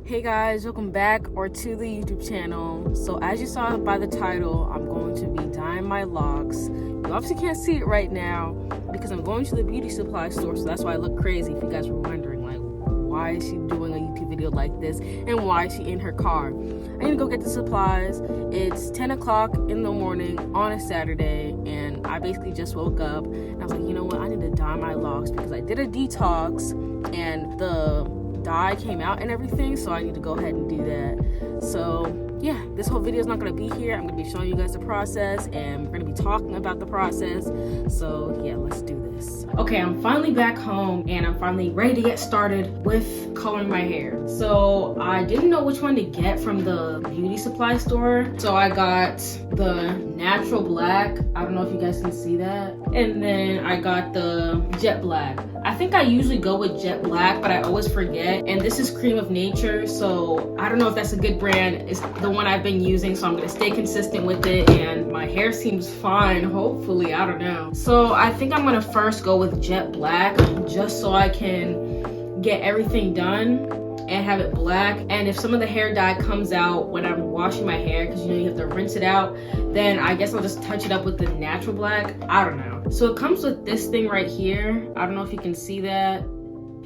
Hey guys, welcome back or to the YouTube channel. So as you saw by the title, I'm going to be dyeing my locks. You obviously can't see it right now because I'm going to the beauty supply store, so that's why I look crazy. If you guys were wondering, like, why is she doing a YouTube video like this and why is she in her car? I need to go get the supplies. It's 10 o'clock in the morning on a Saturday and I basically just woke up and I was like, you know what, I need to dye my locks because I did a detox and the dye came out and everything, so I need to go ahead and do that. So yeah, this whole video is not going to be here. I'm going to be showing you guys the process and we're going to be talking about the process. So yeah, let's do this. Okay, I'm finally back home and I'm finally ready to get started with coloring my hair. So I didn't know which one to get from the beauty supply store, so I got the natural black. I don't know if you guys can see that. And then I got the jet black. I think I usually go with jet black, but I always forget. And this is Cream of Nature, so I don't know if that's a good brand. It's the one I've been using, so I'm gonna stay consistent with it. And my hair seems fine, hopefully, I don't know. So I think I'm gonna first go with jet black, just so I can get everything done and have it black. And if some of the hair dye comes out when I'm washing my hair, because you know you have to rinse it out, then I guess I'll just touch it up with the natural black. I don't know. So it comes with this thing right here. I don't know if you can see that.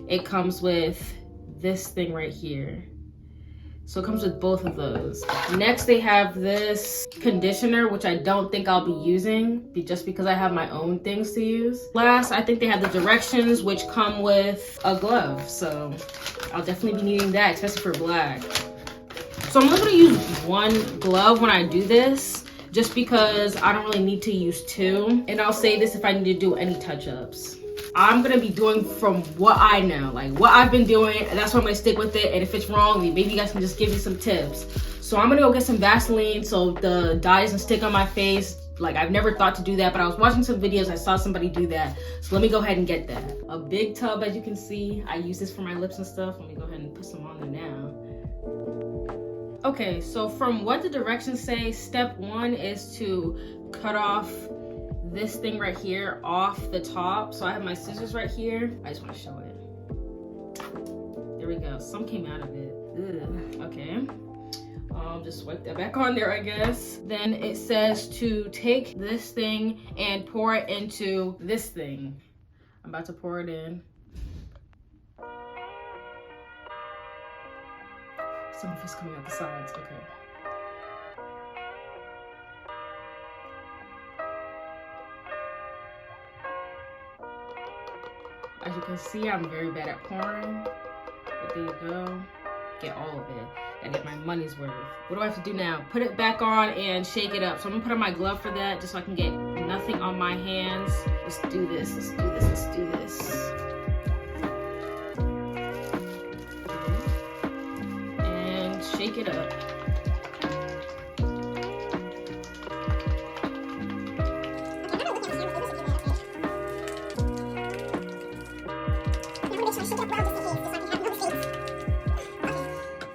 It comes with this thing right here. So it comes with both of those. Next, they have this conditioner, which I don't think I'll be using just because I have my own things to use. Last, I think they have the directions, which come with a glove. So I'll definitely be needing that, especially for black. So I'm only gonna use one glove when I do this, just because I don't really need to use two. And I'll say this if I need to do any touch-ups. I'm gonna be doing from what I know, like what I've been doing, and that's why I'm gonna stick with it. And if it's wrong, maybe you guys can just give me some tips. So I'm gonna go get some Vaseline so the dye doesn't stick on my face. Like, I've never thought to do that, but I was watching some videos, I saw somebody do that. So let me go ahead and get that. A big tub, as you can see. I use this for my lips and stuff. Let me go ahead and put some on there now. Okay, so from what the directions say, step one is to cut off this thing right here off the top. So I have my scissors right here. I just want to show it. There we go. Some came out of it. Ugh. Okay. Just wipe that back on there, I guess. Then it says to take this thing and pour it into this thing. I'm about to pour it in. Some of it's coming out the sides. Okay. As you can see, I'm very bad at pouring, but there you go. Get all of it. I get my money's worth. What do I have to do now? Put it back on and shake it up. So I'm gonna put on my glove for that, just so I can get nothing on my hands. Let's do this, let's do this, let's do this. And shake it up.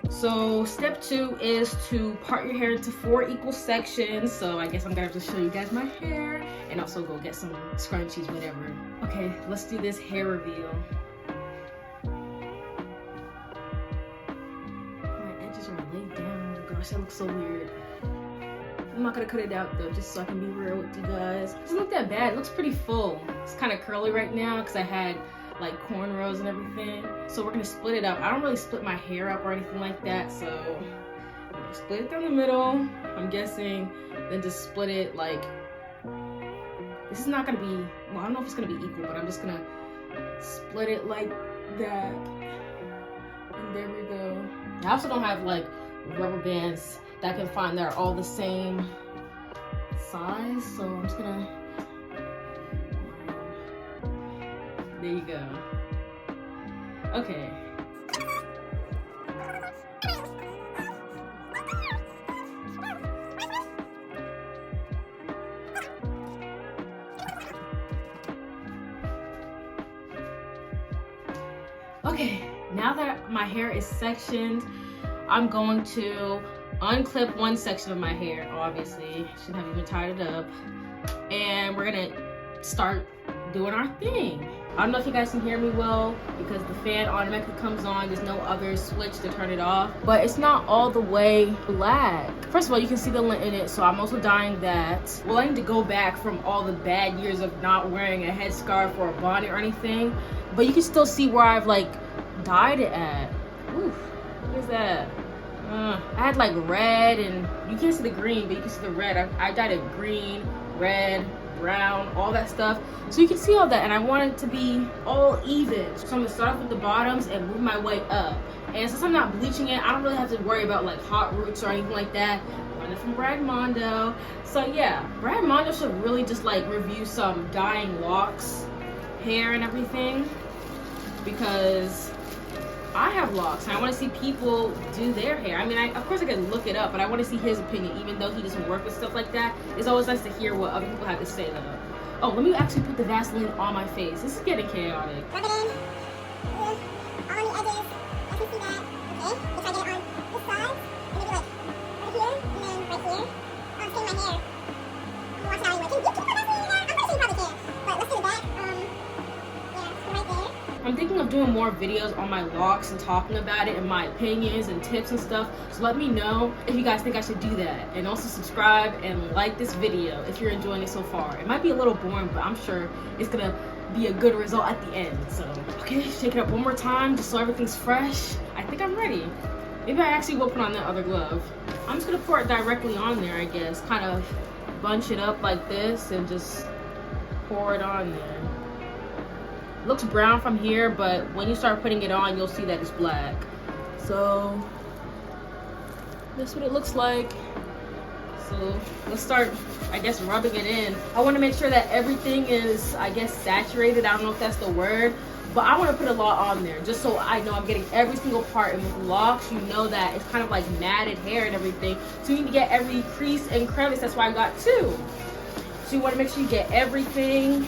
So step two is to part your hair into 4 equal sections. So I guess I'm gonna have to show you guys my hair and also go get some scrunchies, whatever. Okay, let's do this hair reveal. My edges are laid down. Oh gosh, that looks so weird. I'm not gonna cut it out though, just so I can be real with you guys. It doesn't look that bad, it looks pretty full. It's kind of curly right now because I had like cornrows and everything. So we're gonna split it up. I don't really split my hair up or anything like that, so I'm gonna split it down the middle, I'm guessing, then just split it like, this is not gonna be, well, I don't know if it's gonna be equal, but I'm just gonna split it like that. And there we go. I also don't have like rubber bands that I can find that are all the same size, so I'm just gonna, there you go. Okay. Okay, now that my hair is sectioned, I'm going to unclip one section of my hair, obviously. Shouldn't have even tied it up. And we're gonna start doing our thing. I don't know if you guys can hear me well because the fan automatically comes on. There's no other switch to turn it off. But it's not all the way black. First of all, you can see the lint in it, so I'm also dyeing that. Well, I need to go back from all the bad years of not wearing a headscarf or a bonnet or anything. But you can still see where I've like dyed it at. Oof, what is that? I had like red, and you can't see the green, but you can see the red. I dyed it green, red, brown, all that stuff, so you can see all that. And I want it to be all even, so I'm gonna start off with the bottoms and move my way up. And since I'm not bleaching it, I don't really have to worry about like hot roots or anything like that. I learned it from Brad Mondo. So yeah, Brad Mondo should really just like review some dyeing locks, hair and everything, because I have locks and I want to see people do their hair. I mean, of course I can look it up, but I want to see his opinion, even though he doesn't work with stuff like that. It's always nice to hear what other people have to say though. Oh, let me actually put the Vaseline on my face. This is getting chaotic. Rub it in. All on the edges. I can see that. Okay. If I get it on this side, and maybe like right here, and then right here. Oh, I'm staining my hair. I'm watching out anyway. Can you put Vaseline in there? I'm pretty sure you probably can. But let's do the back. Yeah, put it right there. I'm thinking of doing more videos on my locks and talking about it and my opinions and tips and stuff. So let me know if you guys think I should do that. And also subscribe and like this video if you're enjoying it so far. It might be a little boring, but I'm sure it's gonna be a good result at the end. So, okay, shake it up one more time just so everything's fresh. I think I'm ready. Maybe I actually will put on that other glove. I'm just gonna pour it directly on there, I guess. Kind of bunch it up like this and just pour it on there. Looks brown from here, but when you start putting it on, you'll see that it's black. So that's what it looks like. So let's start, I guess, rubbing it in. I want to make sure that everything is, I guess, saturated. I don't know if that's the word, but I want to put a lot on there just so I know I'm getting every single part. And with locks, you know that it's kind of like matted hair and everything, so you need to get every crease and crevice. That's why I got two. So you want to make sure you get everything,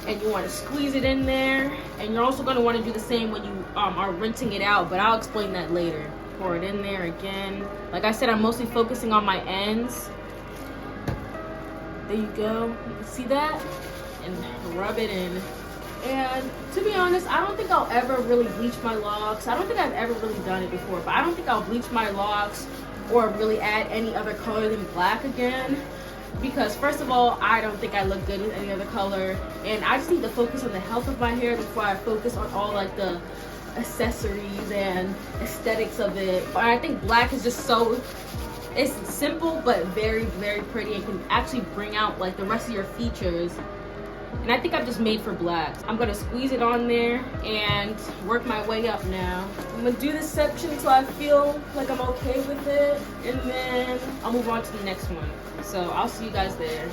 and you want to squeeze it in there. And you're also going to want to do the same when you are rinsing it out, but I'll explain that later. Pour it in there again. Like I said, I'm mostly focusing on my ends. There you go. You can see that? And rub it in. And to be honest, I don't think I'll ever really bleach my locks. I don't think I've ever really done it before, but I don't think I'll bleach my locks or really add any other color than black again. Because first of all, I don't think I look good with any other color, and I just need to focus on the health of my hair before I focus on all like the accessories and aesthetics of it. But I think black is just so, it's simple but very, very pretty, and can actually bring out like the rest of your features. And I think I'm just made for black. I'm gonna squeeze it on there and work my way up now. I'm gonna do this section until I feel like I'm okay with it, and then I'll move on to the next one. So I'll see you guys there.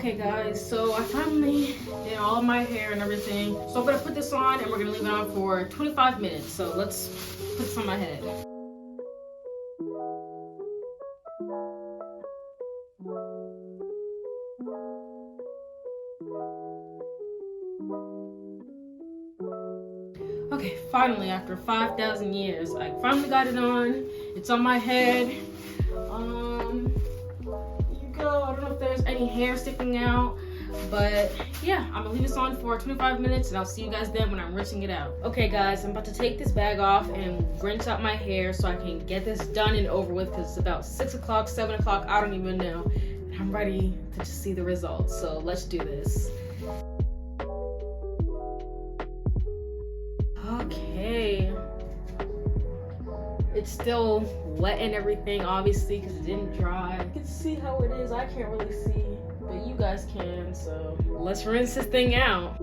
Okay guys, so I finally did all of my hair and everything. So I'm gonna put this on and we're gonna leave it on for 25 minutes. So let's put this on my head. Okay, finally, after 5,000 years, I finally got it on. It's on my head. You go. I don't know if there's any hair sticking out, but yeah, I'm gonna leave this on for 25 minutes and I'll see you guys then when I'm rinsing it out. Okay guys, I'm about to take this bag off and rinse out my hair so I can get this done and over with because it's about 6 o'clock, 7 o'clock, I don't even know. And I'm ready to just see the results, so let's do this. Okay. It's still wet and everything, obviously, because it didn't dry. You can see how it is. I can't really see, but you guys can, so let's rinse this thing out.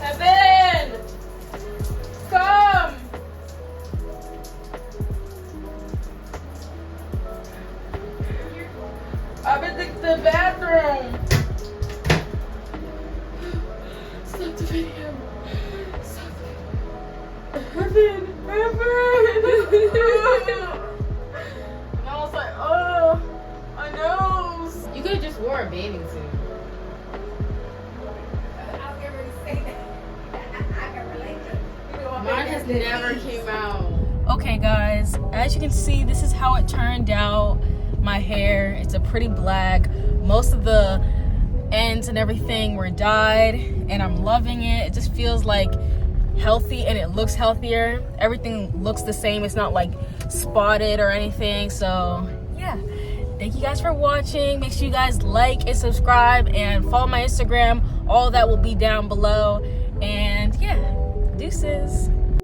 Evan! Come! I'm in the bathroom. Stop the video. Stop the video. Evan! And I was like, oh, my nose. You could have just wore a bathing suit. Mine has never came out. Okay guys, as you can see, this is how it turned out. My hair, it's a pretty black. Most of the ends and everything were dyed and I'm loving it. It just feels like healthy and it looks healthier. Everything looks the same. It's not like spotted or anything. So yeah, thank you guys for watching. Make sure you guys like and subscribe and follow my Instagram. All that will be down below. And yeah, deuces.